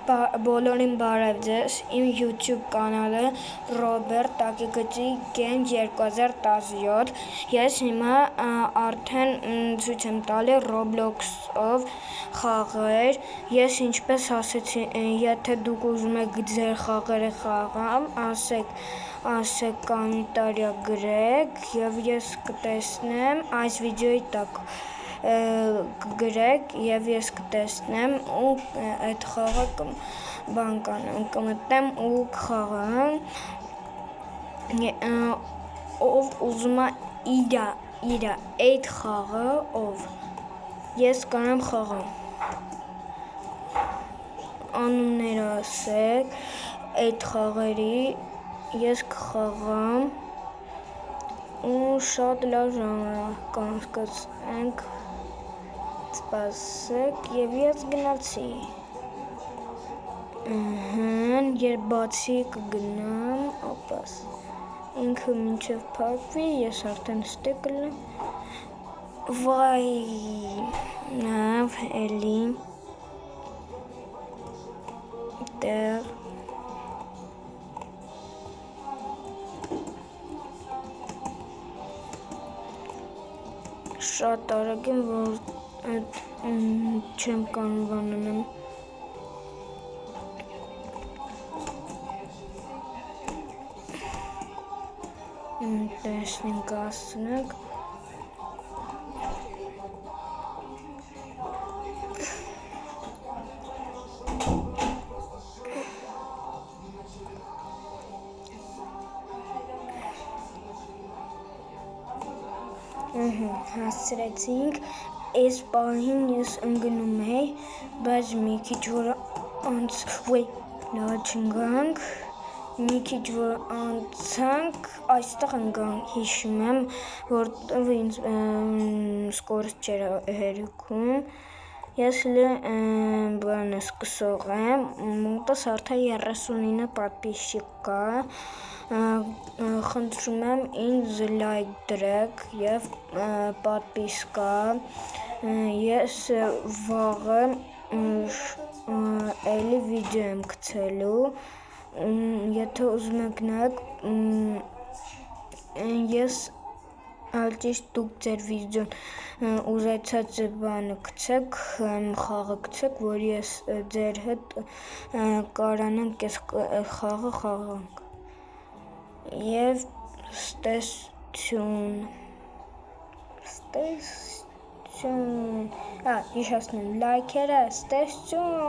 Բոլորին բարև ձեզ, իմ YouTube կանալը Ռոբերտ Տակիգծի Game 2017, ես հիմա արդեն ցույց եմ տալի Roblox-ով խաղեր, ես ինչպես ասեցի, եթե դուք ուզում եք ձեր խաղերը խաղամ, ասեք կոմենտարիա գրեք և ես կտեսնեմ այս վիդեոյի տակ գրեք և ես կտեսնեմ ու այդ խաղը կմտնեմ ու կխաղամ, ով ուզում է իր այդ խաղը, ով ես կանեմ խաղամ, անունները ասեք այդ խաղերի, ես կխաղամ ու շատ լավ ժամանակ կանցկացնենք, սպասեք և ես գնացի, երբ բացի կգնամ, ապաս, ինքը մինչև փակվի, ես արդեն ստե կլինեմ, վայ, նավ, էլի, տեղ, շատ արագ եմ, որ չեմ կանվանեմ, տեսնենք ասնենք, հասցրեցինք, այս պահին ես ընգնում էի, բայց մի քիչ որ անց, լավ չընկանք, մի քիչ որ անցանք, այստեղ ընկանք, հիշում եմ, որտև ինձ սկորստ չէր հերիքում, ես բանը սկսող եմ, մոտս արդեն 39 պատպիսչիկ կա, խնդրում եմ ինձ լայք դրեք և պատպիսկա, ես վաղը էլի վիդեո եմ գցելու, եթե ուզում եք նայեք, ես ճիշտ դուք ձեր վիդեոն ուզեցած բանը գցեք, խաղը գցեք, որ ես ձեր հետ կարանանք այս խաղը խաղանք և ստեսություն, հիշեցնեմ լայքերը, ստեսություն